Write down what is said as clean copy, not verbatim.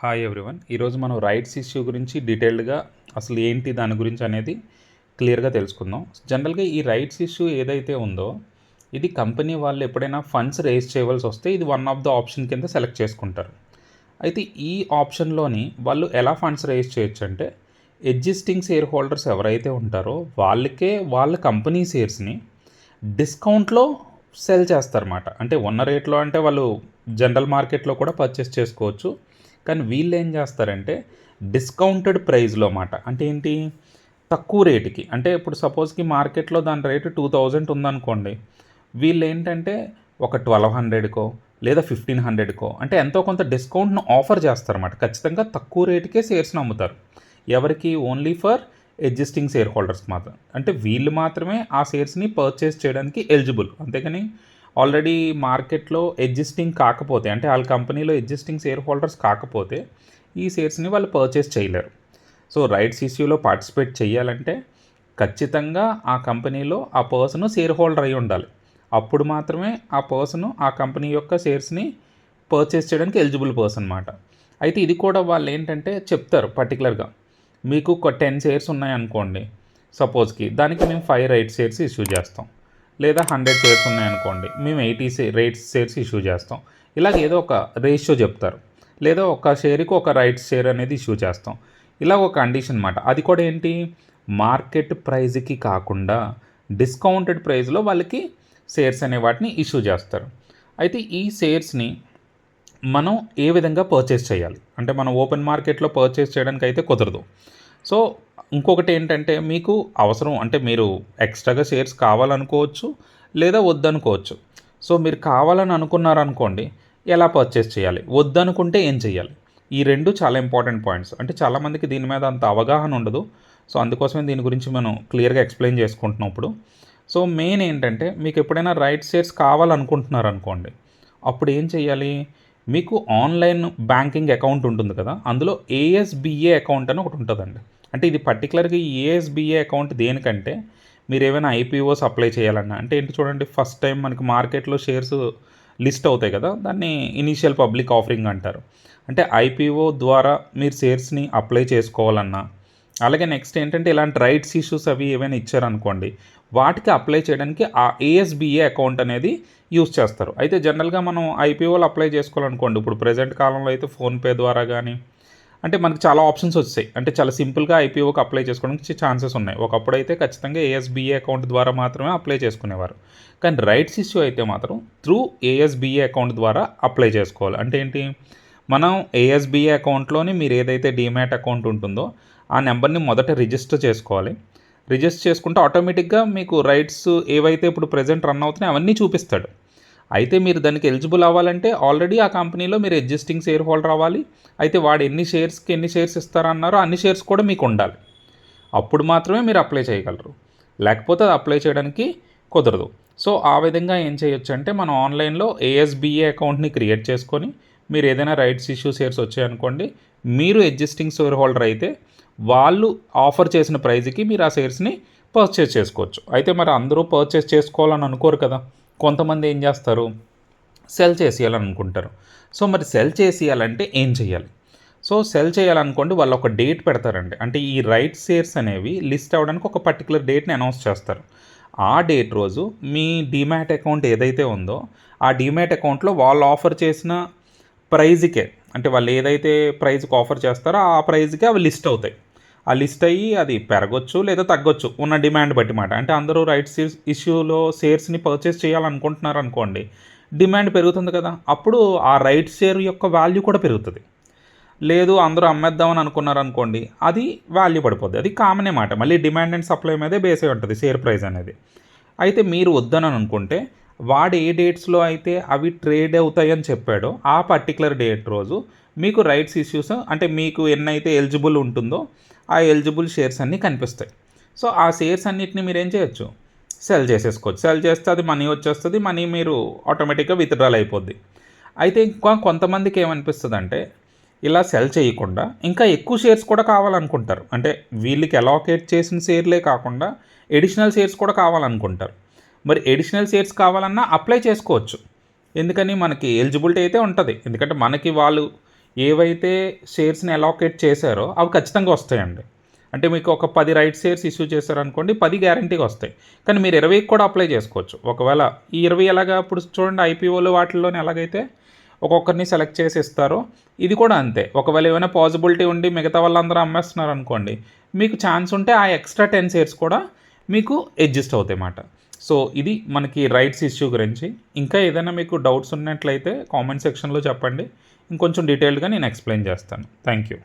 Hi everyone. ఈరోజు మనం rights issue గురించి డీటెయిల్డ్గా అసలు ఏంటి దాని గురించి అనేది క్లియర్గా తెలుసుకుందాం. జనరల్గా ఈ రైట్స్ ఇష్యూ ఏదైతే ఉందో ఇది కంపెనీ వాళ్ళు ఎప్పుడైనా ఫండ్స్ రేజ్ చేయవలసి వస్తే ఇది వన్ ఆఫ్ ద ఆప్షన్ కింద సెలెక్ట్ చేసుకుంటారు. అయితే ఈ ఆప్షన్లోని వాళ్ళు ఎలా ఫండ్స్ రేజ్ చేయొచ్చు అంటే ఎగ్జిస్టింగ్ షేర్ హోల్డర్స్ ఎవరైతే ఉంటారో వాళ్ళకే వాళ్ళ కంపెనీ షేర్స్ని డిస్కౌంట్లో సెల్ చేస్తారన్నమాట. అంటే ఉన్న రేట్లో అంటే వాళ్ళు జనరల్ మార్కెట్లో కూడా పర్చేస్ చేసుకోవచ్చు. కానీ వీళ్ళు ఏం చేస్తారంటే డిస్కౌంటెడ్ ప్రైస్లో మాట. అంటే ఏంటి, తక్కువ రేటుకి. అంటే ఇప్పుడు సపోజ్కి మార్కెట్లో దాని రేటు 2000 ఉందనుకోండి, వీళ్ళు ఏంటంటే ఒక 1200కో లేదా 1500కో అంటే ఎంతో కొంత డిస్కౌంట్ను ఆఫర్ చేస్తారన్నమాట. ఖచ్చితంగా తక్కువ రేటుకే షేర్స్ని అమ్ముతారు. ఎవరికి? Only for existing share holders మాత్రం. అంటే వీళ్ళు మాత్రమే ఆ షేర్స్ని పర్చేస్ చేయడానికి ఎలిజిబుల్. అంతేకాని ఆల్రెడీ మార్కెట్లో ఎగ్జిస్టింగ్ కాకపోతే, అంటే వాళ్ళ కంపెనీలో ఎగ్జిస్టింగ్ షేర్ హోల్డర్స్ కాకపోతే ఈ షేర్స్ని వాళ్ళు పర్చేస్ చేయలేరు. సో రైట్స్ ఇష్యూలో పార్టిసిపేట్ చేయాలంటే ఖచ్చితంగా ఆ కంపెనీలో ఆ పర్సన్ షేర్ హోల్డర్ అయి ఉండాలి. అప్పుడు మాత్రమే ఆ పర్సన్ ఆ కంపెనీ యొక్క షేర్స్ని పర్చేస్ చేయడానికి ఎలిజిబుల్ పర్సన్ అన్నమాట. అయితే ఇది కూడా వాళ్ళు ఏంటంటే చెప్తారు పర్టికులర్గా, మీకు ఒక 10 షేర్స్ ఉన్నాయనుకోండి సపోజ్కి, దానికి మేము 5 రైట్ షేర్స్ ఇష్యూ చేస్తాం. లేదా 100 షేర్స్ ఉన్నాయనుకోండి, మేము 80 రైట్స్ షేర్స్ ఇష్యూ చేస్తాం. ఇలాగ ఏదో ఒక రేషియో చెప్తారు. లేదా ఒక షేర్కి ఒక రైట్స్ షేర్ అనేది ఇష్యూ చేస్తాం. ఇలా ఒక కండిషన్ అన్నమాట. అది కూడా ఏంటి, మార్కెట్ ప్రైజ్కి కాకుండా డిస్కౌంటెడ్ ప్రైస్లో వాళ్ళకి షేర్స్ అనే వాటిని ఇష్యూ చేస్తారు. అయితే ఈ షేర్స్ని మనం ఏ విధంగా పర్చేస్ చేయాలి అంటే మనం ఓపెన్ మార్కెట్లో పర్చేస్ చేయడానికి అయితే కుదరదు. సో ఇంకొకటి ఏంటంటే మీకు అవసరం అంటే మీరు ఎక్స్ట్రాగా షేర్స్ కావాలనుకోవచ్చు లేదా వద్దనుకోవచ్చు. సో మీరు కావాలని అనుకున్నారనుకోండి, ఎలా పర్చేస్ చేయాలి, వద్దనుకుంటే ఏం చేయాలి, ఈ రెండు చాలా ఇంపార్టెంట్ పాయింట్స్. అంటే చాలామందికి దీని మీద అంత అవగాహన ఉండదు. సో అందుకోసమే దీని గురించి మనం క్లియర్గా ఎక్స్ప్లెయిన్ చేసుకుంటున్నాం ఇప్పుడు. సో మెయిన్ ఏంటంటే మీకు ఎప్పుడైనా రైట్ షేర్స్ కావాలనుకుంటున్నారనుకోండి, అప్పుడు ఏం చేయాలి, మీకు ఆన్లైన్ బ్యాంకింగ్ అకౌంట్ ఉంటుంది కదా, అందులో ఏఎస్బిఏ అకౌంట్ అని ఒకటి ఉంటుందండి. అంటే ఇది పర్టికులర్గా ఈ ఏఎస్బిఏ అకౌంట్ దేనికంటే మీరు ఏమైనా ఐపీఓస్ అప్లై చేయాలన్నా, అంటే ఏంటి చూడండి, ఫస్ట్ టైం మనకి మార్కెట్లో షేర్స్ లిస్ట్ అవుతాయి కదా, దాన్ని ఇనీషియల్ పబ్లిక్ ఆఫరింగ్ అంటారు. అంటే ఐపీఓ ద్వారా మీరు షేర్స్ని అప్లై చేసుకోవాలన్నా, అలాగే నెక్స్ట్ ఏంటంటే ఇలాంటి రైట్స్ ఇష్యూస్ అవి ఏమైనా ఇచ్చారనుకోండి, వాటికి అప్లై చేయడానికి ఆ ఏఎస్బిఏ అకౌంట్ అనేది యూస్ చేస్తారు. అయితే జనరల్గా మనం ఐపీఓలు అప్లై చేసుకోవాలనుకోండి, ఇప్పుడు ప్రజెంట్ కాలంలో అయితే ఫోన్పే ద్వారా కానీ అంటే మనకు చాలా ఆప్షన్స్ వచ్చాయి. అంటే చాలా సింపుల్గా ఐపీఓకి అప్లై చేసుకోవడానికి ఛాన్సెస్ ఉన్నాయి. ఒకప్పుడు అయితే ఖచ్చితంగా ఏఎస్బిఏ అకౌంట్ ద్వారా మాత్రమే అప్లై చేసుకునేవారు. కానీ రైట్స్ ఇష్యూ అయితే మాత్రం త్రూ ఏఎస్బిఏ అకౌంట్ ద్వారా అప్లై చేసుకోవాలి. అంటే ఏంటి, మనం ఏఎస్బిఏ అకౌంట్లోని మీరు ఏదైతే డీమ్యాట్ అకౌంట్ ఉంటుందో ఆ నెంబర్ని మొదట రిజిస్టర్ చేసుకోవాలి. రిజిస్టర్ చేసుకుంటే ఆటోమేటిక్గా మీకు రైట్స్ ఏవైతే ఇప్పుడు ప్రజెంట్ రన్ అవుతున్నాయో అవన్నీ చూపిస్తాడు. అయితే మీరు దానికి ఎలిజిబుల్ అవ్వాలంటే ఆల్రెడీ ఆ కంపెనీలో మీరు ఎగ్జిస్టింగ్ షేర్ హోల్డర్ అవ్వాలి. అయితే వాడు ఎన్ని షేర్స్ ఇస్తారన్నారో అన్ని షేర్స్ కూడా మీకు ఉండాలి. అప్పుడు మాత్రమే మీరు అప్లై చేయగలరు, లేకపోతే అది అప్లై చేయడానికి కుదరదు. సో ఆ విధంగా ఏం చేయొచ్చు అంటే మనం ఆన్లైన్లో ఏఎస్బిఏ అకౌంట్ని క్రియేట్ చేసుకొని మీరు ఏదైనా రైట్స్ ఇష్యూ షేర్స్ వచ్చాయనుకోండి, మీరు ఎగ్జిస్టింగ్ షేర్ హోల్డర్ అయితే వాళ్ళు ఆఫర్ చేసిన ప్రైజ్కి మీరు ఆ షేర్స్ని పర్చేస్ చేసుకోవచ్చు. అయితే మరి అందరూ పర్చేస్ చేసుకోవాలని అనుకోరు కదా, కొంతమంది ఏం చేస్తారు, సెల్ చేసేయాలని అనుకుంటారు. సో మరి సెల్ చేసేయాలంటే ఏం చేయాలి? సో సెల్ చేయాలనుకోండి, వాళ్ళు ఒక డేట్ పెడతారండి. అంటే ఈ రైట్ షేర్స్ అనేవి లిస్ట్ అవ్వడానికి ఒక పర్టికులర్ డేట్ని అనౌన్స్ చేస్తారు. ఆ డేట్ రోజు మీ డీమ్యాట్ అకౌంట్ ఏదైతే ఉందో ఆ డీమ్యాట్ అకౌంట్లో వాళ్ళు ఆఫర్ చేసిన ప్రైజ్కే, అంటే వాళ్ళు ఏదైతే ప్రైజ్కి ఆఫర్ చేస్తారో ఆ ప్రైజ్కే అవి లిస్ట్ అవుతాయి. ఆ లిస్ట్ అయ్యి అది పెరగొచ్చు లేదా తగ్గొచ్చు ఉన్న డిమాండ్ బట్టి మాట. అంటే అందరూ రైట్స్ ఇష్యూలో షేర్స్ని పర్చేస్ చేయాలనుకుంటున్నారు అనుకోండి, డిమాండ్ పెరుగుతుంది కదా, అప్పుడు ఆ రైట్ షేర్ యొక్క వాల్యూ కూడా పెరుగుతుంది. లేదు అందరూ అమ్మేద్దామని అనుకున్నారనుకోండి, అది వాల్యూ పడిపోద్ది. అది కామనే మాట. మళ్ళీ డిమాండ్ అండ్ సప్లై మీదే బేస్ అయి ఉంటుంది షేర్ ప్రైస్ అనేది. అయితే మీరు వద్దని అనుకుంటే వాడు ఏ డేట్స్లో అయితే అవి ట్రేడ్ అవుతాయని చెప్పాడో ఆ పర్టికులర్ డేట్ రోజు మీకు రైట్స్ ఇష్యూస్ అంటే మీకు ఎన్నైతే ఎలిజిబుల్ ఉంటుందో ఆ ఎలిజిబుల్ షేర్స్ అన్నీ కనిపిస్తాయి. సో ఆ షేర్స్ అన్నిటిని మీరు ఏం చేయొచ్చు, సెల్ చేసేసుకోవచ్చు. సెల్ చేస్తే అది మనీ వచ్చేస్తుంది, మనీ మీరు ఆటోమేటిక్గా విత్డ్రాల్ అయిపోద్ది. అయితే ఇంకా కొంతమందికి ఏమనిపిస్తుంది అంటే ఇలా సెల్ చేయకుండా ఇంకా ఎక్కువ షేర్స్ కూడా కావాలనుకుంటారు. అంటే వీళ్ళకి అలాకేట్ చేసిన షేర్లే కాకుండా ఎడిషనల్ షేర్స్ కూడా కావాలనుకుంటారు. మరి ఎడిషనల్ షేర్స్ కావాలన్నా అప్లై చేసుకోవచ్చు. ఎందుకని, మనకి ఎలిజిబిలిటీ అయితే ఉంటుంది. ఎందుకంటే మనకి వాళ్ళు ఏవైతే షేర్స్‌ని అలోకేట్ చేశారో అవి ఖచ్చితంగా వస్తాయండి. అంటే మీకు ఒక 10 రైట్ షేర్స్ ఇష్యూ చేశారనుకోండి, 10 గ్యారంటీగా వస్తాయి. కానీ మీరు 20కి కూడా అప్లై చేసుకోవచ్చు. ఒకవేళ ఈ 20 ఎలాగా ఇప్పుడు చూడండి ఐపీఓలు వాటిల్లోనే ఎలాగైతే ఒక్కొక్కరిని సెలెక్ట్ చేసి ఇస్తారో, ఇది కూడా అంతే. ఒకవేళ ఏమైనా పాజిబిలిటీ ఉండి మిగతా వాళ్ళందరూ అమ్మేస్తున్నారనుకోండి, మీకు ఛాన్స్ ఉంటే ఆ ఎక్స్‌ట్రా 10 షేర్స్ కూడా మీకు అడ్జస్ట్ అవుతాయన్నమాట. సో, ఇది మనకి రైట్స్ ఇష్యూ గురించి. ఇంకా ఏదైనా మీకు డౌట్స్ ఉన్నట్లయితే కామెంట్ సెక్షన్‌లో చెప్పండి. ఇంకొంచెం డీటెయిల్డ్‌గా నేను ఎక్స్‌ప్లెయిన్ చేస్తాను. Thank you.